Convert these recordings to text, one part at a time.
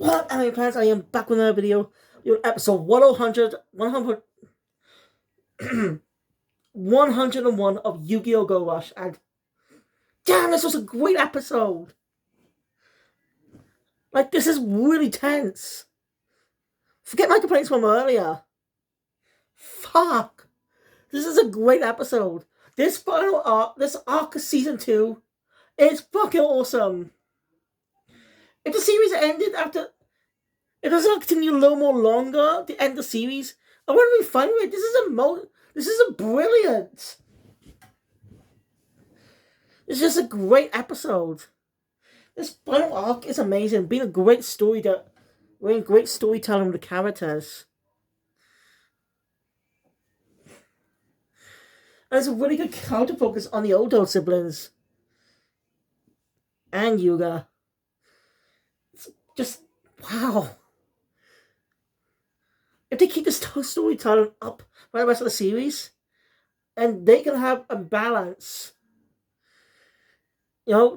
What anime fans? I am back with another video. Episode 100, 101 of Yu-Gi-Oh! Go Rush. And damn, this was a great episode. Like, this is really tense. Forget my complaints from earlier. Fuck. This is a great episode. This final arc, this arc of season 2, is fucking awesome. If the series ended after, it doesn't continue a little more longer, the end of the series, I wouldn't be fine with it. This is a brilliant. It's just a great episode. This final arc is amazing. Being a great story great storytelling with the characters. And there's a really good counter focus on the Odo siblings. And Yuga. It's just wow. If they keep this storytelling up for the rest of the series, and they can have a balance,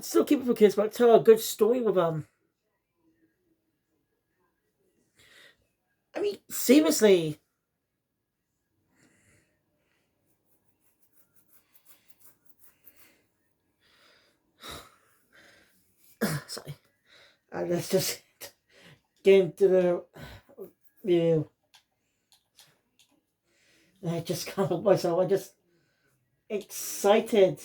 still keep it for kids, but tell a good story with them. I mean, seriously. Sorry. Let's just get into the review. I just can't help myself. I'm just excited.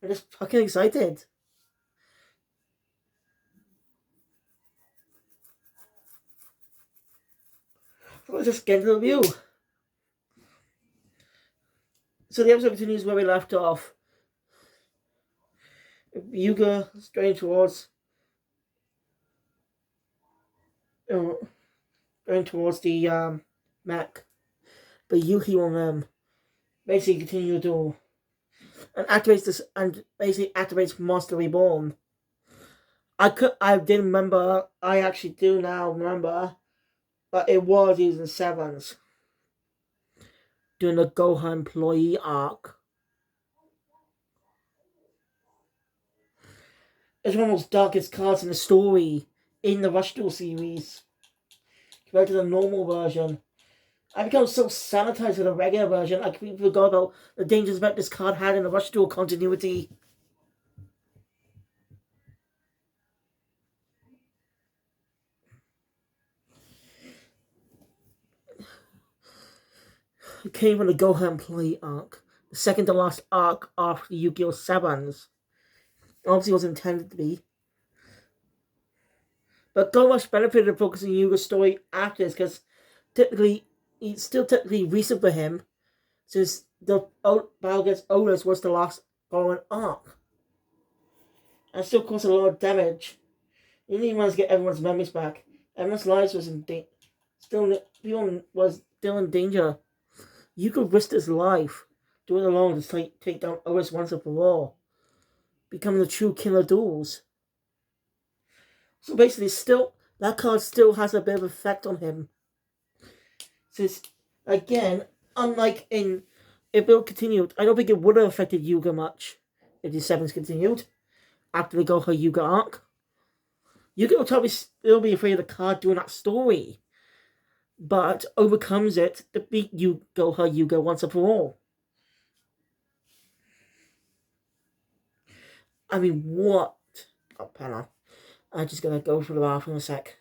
I'm just fucking excited. So let's just get into the review. So the episode continues where we left off. Yuga is going towards the mech, but Yuki on them basically continue to and basically activates Monster Reborn. I didn't remember. I actually do now remember, but it was using sevens during the Gohan employee arc. It's one of the most darkest cards in the story in the Rush Duel series compared to the normal version. I become so sanitized with the regular version, I completely forgot about the dangers that this card had in the Rush Duel continuity. It came from the Gohan play arc, the second to last arc after Yu-Gi-Oh! Sevens. Obviously, it was intended to be. But Go Rush benefited from focusing Yuga's story after this because it's still technically recent for him, since the battle against Olus was the last following arc. And still caused a lot of damage. He didn't even to get everyone's memories back. Everyone's lives was was still in danger. Yuga risked his life doing it alone to take down Olus once and for all, becoming the true king of duels. So basically, that card still has a bit of effect on him. Since, again, unlike if it continued, I don't think it would have affected Yuga much if the sevens continued after the Goha Yuga arc. Yuga will probably still be afraid of the card doing that story, but overcomes it to beat Goha Yuga once and for all. I mean, what? Oh, Panna. I'm just gonna go for the bathroom a sec.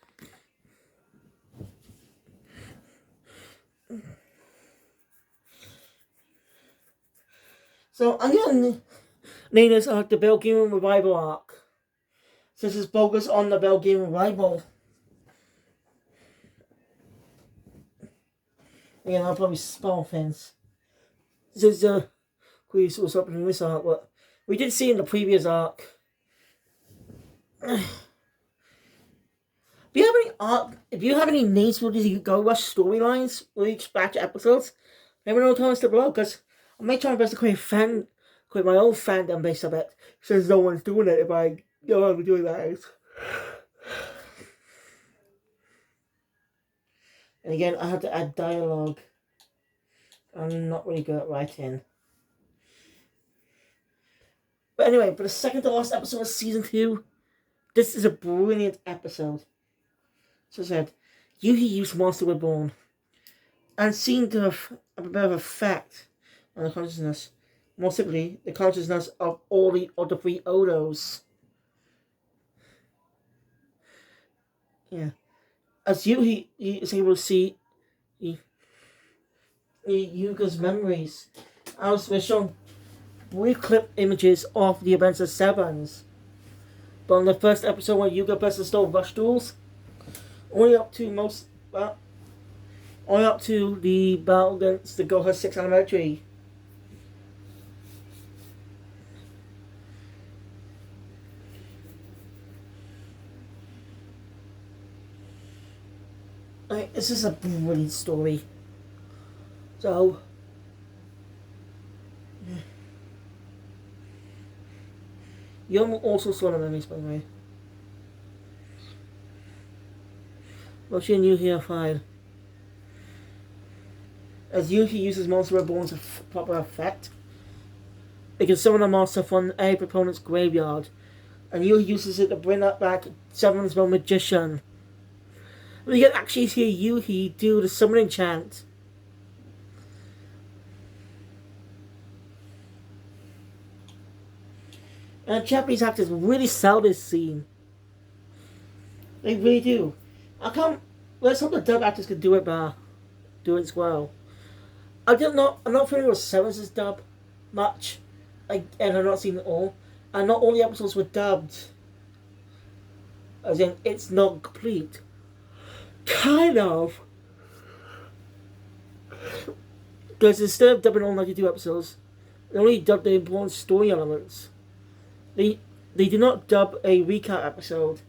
So I'm gonna name this arc the Belgian Revival arc. Since it's focused on the Belgian Revival. Again, I'll probably spell things. This is what's happening in this arc, but we did see in the previous arc. If you have any names for these Go Rush storylines for each batch of episodes, let me know in the comments below, because I may try my best to create my own fandom base of it, since no one's doing it if I know how to do that. And again, I have to add dialogue. I'm not really good at writing. But anyway, for the second to last episode of season 2, This is a brilliant episode. So I said, Yuhi used Monster Reborn and seemed to have a bit of effect on the consciousness. More simply, the consciousness of all the other three Odos. Yeah. As Yuhi is able to see Yuga's memories, as we're shown brief clip images of the events of Sevens. But in the first episode when Yuga versus stole Rush Duels, only up to the battle against the Goha 6 Elementary. This is a brilliant story. So, Young also saw the memories, by the way. Roshi and Yuhi are fine. As Yuhi uses Monster Reborn's proper effect, it can summon a monster from a proponent's graveyard, and Yuhi uses it to bring that back Seven's Magician. We can actually hear Yuhi do the summoning chant. And Japanese actors really sell this scene. They really do. Let's hope the dub actors can do it better. Do it as well. I'm not familiar with Sevens' dub much. And I've not seen it all. And not all the episodes were dubbed. As in, it's not complete. Kind of. Because instead of dubbing all 92 episodes, they only dubbed the important story elements. They did not dub a recap episode.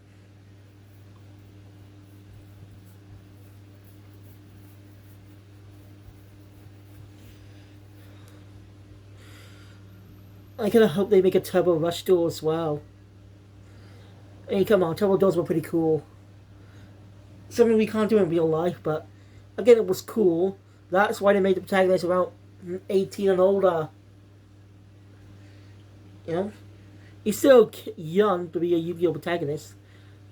I kind of hope they make a Turbo Rush Duel as well. I mean, come on, Turbo Duels were pretty cool. Something we can't do in real life, but again, it was cool. That's why they made the protagonist around 18 and older. You know? He's still young to be a Yu-Gi-Oh! Protagonist,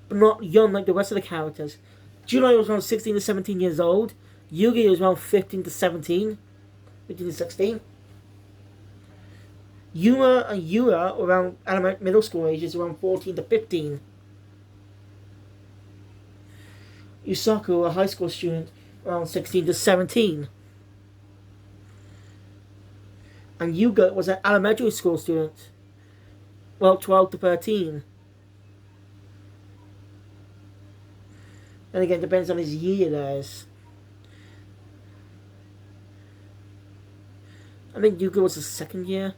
but not young like the rest of the characters. Junai was around 16 to 17 years old. Yugi was around 15 to 17. 15 to 16. Yuma and Yura around middle school ages, around 14 to 15. Yusaku, a high school student, around 16 to 17. And Yuga was an elementary school student, well, 12 to 13. And again, depends on his year, guys. I think Yuga was his second year.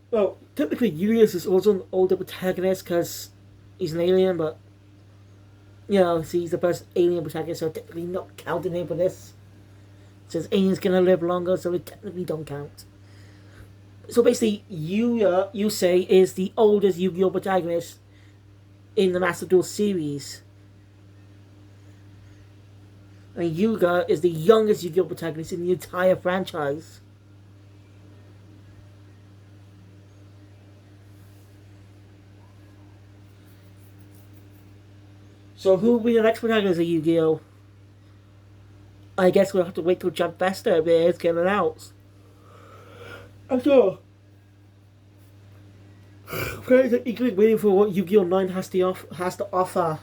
Well, typically Julius is also an older protagonist because he's an alien, but you know, he's the first alien protagonist, so technically not counting him for this. Since aliens gonna live longer, so they technically don't count. So basically, Yusei is the oldest Yu-Gi-Oh! Protagonist in the Master Duel series. And Yuga is the youngest Yu-Gi-Oh! Protagonist in the entire franchise. So who will be the next protagonist of Yu-Gi-Oh? I guess we'll have to wait till Jump Festa is getting announced. I'm sure. Very eagerly waiting for what Yu-Gi-Oh! 9 has to offer.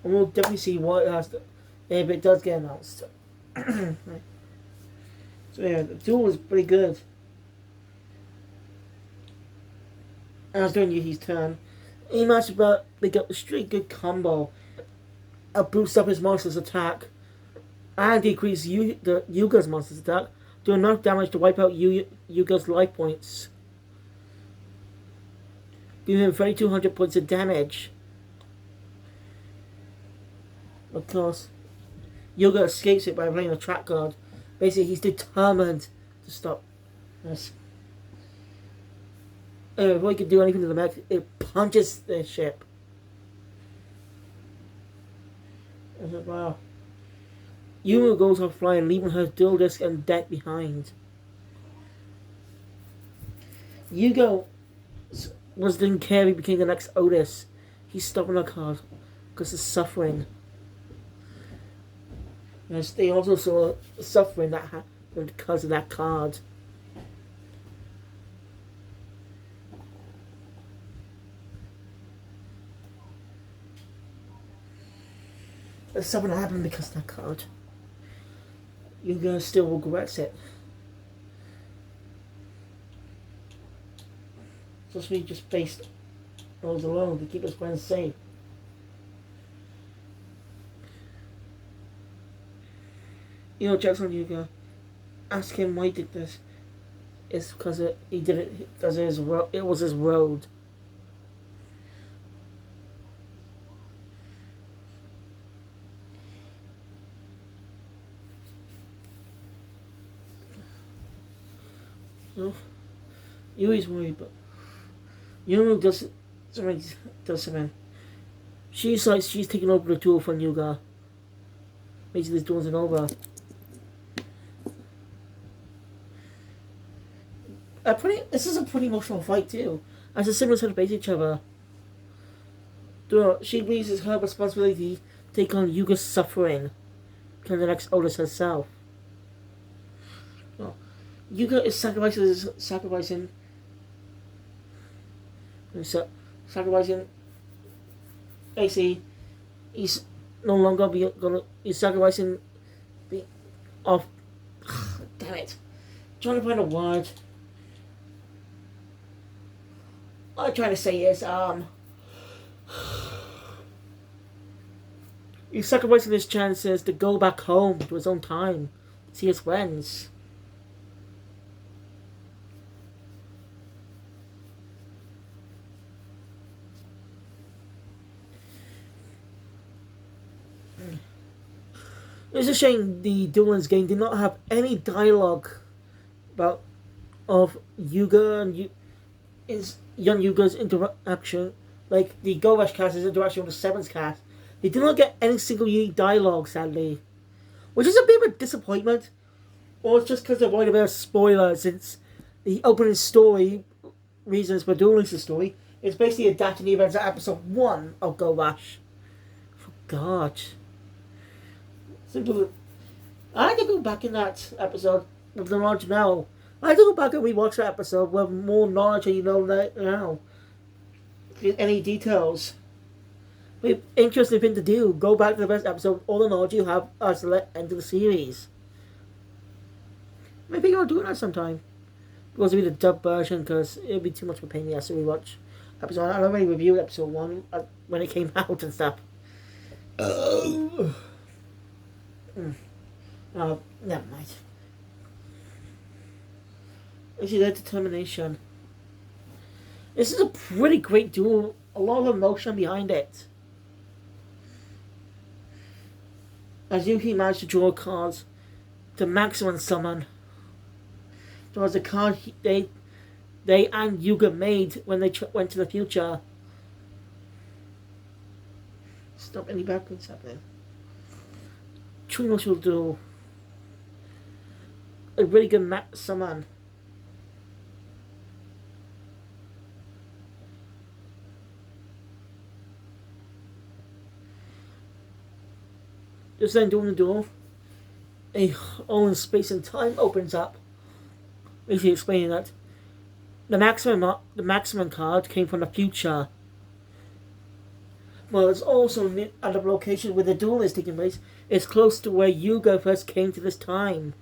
And we'll definitely see what it has to, if it does get announced. So yeah, the duel was pretty good. And I was doing Yuhi's turn. He managed to pick up a straight good combo. Boost up his monster's attack. And decrease Yuga's monster's attack. Do enough damage to wipe out Yuga's life points. Give him 3,200 points of damage. Of course, Yuga escapes it by playing a track card. Basically, he's determined to stop this. Before he can do anything to the mech, it punches the ship. I said, wow. Yuma goes off flying, leaving her dual disc and deck behind. Yuga didn't care if he became the next Otis. He's stopping her card because of suffering. Yes, they also saw suffering that happened because of that card. There's something that happened because of that card. Yuga still regrets it. So we just based those alone to keep his friends safe. You know, Jackson Yuga, ask him why he did this. It's because he did it because it was his road. You know, Yui's worried, but Yumi does something. She's taking over the duel from Yuga. Basically, this duel isn't over. This is a pretty emotional fight too, as the siblings had to face each other. She believes it's her responsibility to take on Yuga's suffering, become the next Otis herself. Yuga is sacrificing. Basically, he's no longer he's sacrificing off. Damn it! Trying to find a word. All I'm trying to say is he's sacrificing his chances to go back home to his own time, see his friends. It's a shame the Duelins game did not have any dialogue of Yuga and young Yuga's interaction, like the Go Rush cast's interaction with the Sevens cast. They did not get any single unique dialogue, sadly, which is a bit of a disappointment. Or it's just because they're worried about spoilers, since the opening story reasons for Duelins' story is basically adapting the events of episode 1 of Go Rush. For God. I had to go back in that episode with the knowledge now. I had to go back and rewatch that episode with more knowledge than you know now. Any details. But interesting thing to do. Go back to the best episode, all the knowledge you have as the end of the series. Maybe I'll do that sometime. It'll be the dub version because it'll be too much of a pain in the ass to rewatch episode. I already reviewed episode 1 when it came out and stuff. Never mind. I see that determination. This is a pretty great duel. A lot of emotion behind it. As Yuki managed to draw cards to maximum summon. There was a card they and Yuga made when they went to the future. Stop any backwards happening. True emotional duel. A really good summon. Just then during the duel, a hole in space and time opens up. Basically explaining that the maximum card came from the future. Well, it's also at the location where the duel is taking place. It's close to where Yuga first came to this time.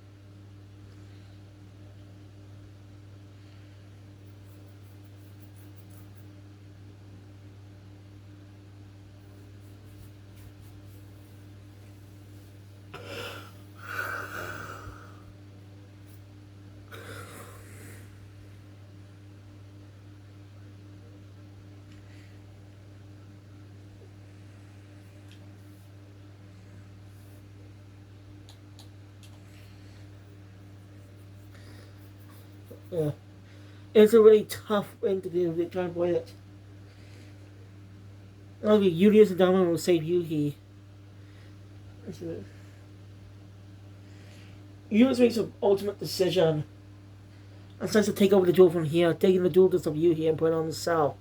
Yeah. It's a really tough thing to do. They try and avoid it. Okay, Yulius and Dama will save Yuki. Eunice makes an ultimate decision and decides to take over the duel from here, taking the duel of you here and putting it on the cell.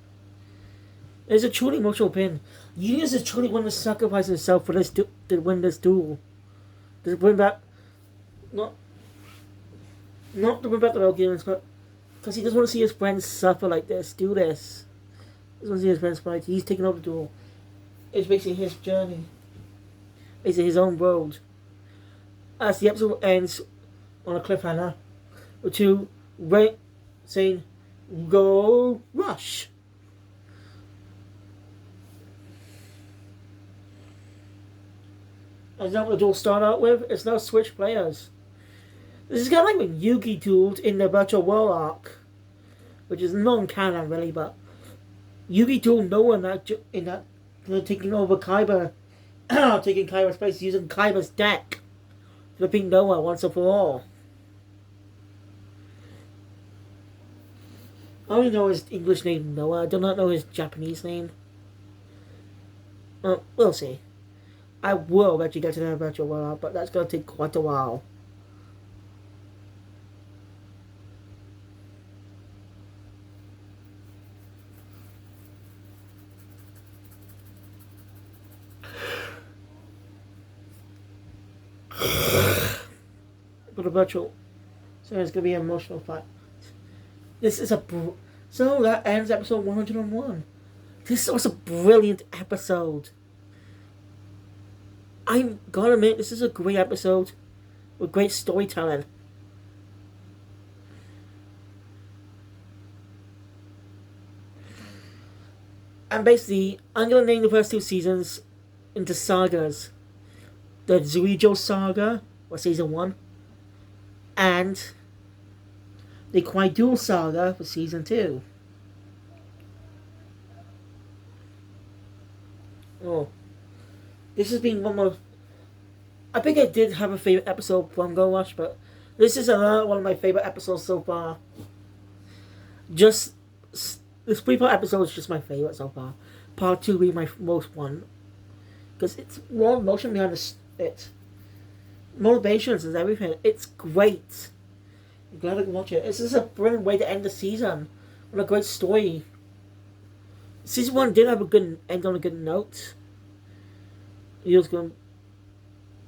It's a truly emotional pin. Eunice is truly willing to sacrifice himself for this to win this duel. To win back, not to win back the Valkyrians, but because he doesn't want to see his friends suffer like this, do this. He doesn't want to see his friends fight. He's taking over the duel. It's basically his journey. It's his own road. As the episode ends on a cliffhanger, with two saying, "Go Rush." And that's what the duel start out with. It's now switch players. This is kind of like when Yugi dueled in the Virtual World arc, which is non-canon really, but Yugi dueled Noah in that taking over Kaiba, taking Kaiba's place using Kaiba's deck, flipping Noah once and for all. I only know his English name Noah. I do not know his Japanese name. We'll see. I will actually get to the Virtual World arc, but that's going to take quite a while. But a virtual, so it's gonna be an emotional fight. This is so that ends episode 101. This was a brilliant episode. I'm gonna admit this is a great episode with great storytelling. And basically, I'm gonna name the first two seasons into sagas: the Zuijo saga, or season 1, and the Quaidul saga for season 2. Oh, this has been one of. I think I did have a favorite episode from Go Rush, but this is another one of my favorite episodes so far. Just this 3-part episode is just my favorite so far. Part 2 being my most one, because it's more emotion behind it. Motivations and everything. It's great. I'm glad I can watch it. This is a brilliant way to end the season on a great story. Season 1 did have a good end on a good note. He was going.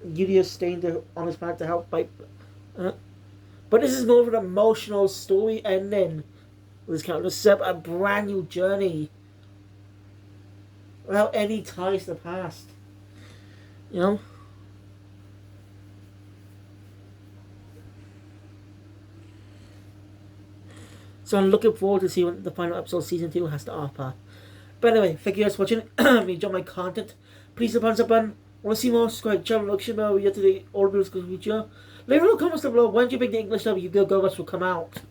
Yulia staying on his path to help fight. But this is more of an emotional story ending. This character set up a brand new journey without any ties to the past. You know? So I'm looking forward to see what the final episode of season 2 has to offer. But anyway, thank you guys for watching. If you enjoy my content, please hit the thumbs up button. Want to see more? Subscribe to the channel. Look about yet today. All videos go future. Leave a little comments down below. When do you think the English dub Yu-Gi-Oh! Go Rush will come out?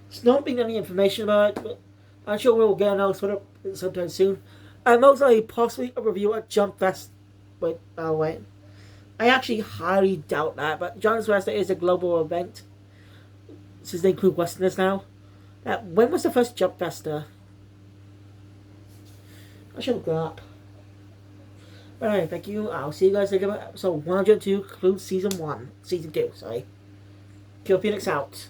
It's not being any information about it, but I'm sure we'll get an announcement sometime soon. And most likely, possibly a review at Jump Fest. Wait. I actually highly doubt that, but Jump Fest is a global event. Since they include Westerners now. When was the first Jump Festa? I should look that up. Alright, thank you. I'll see you guys later. Episode 102 concludes season 2, sorry. Kill Phoenix out.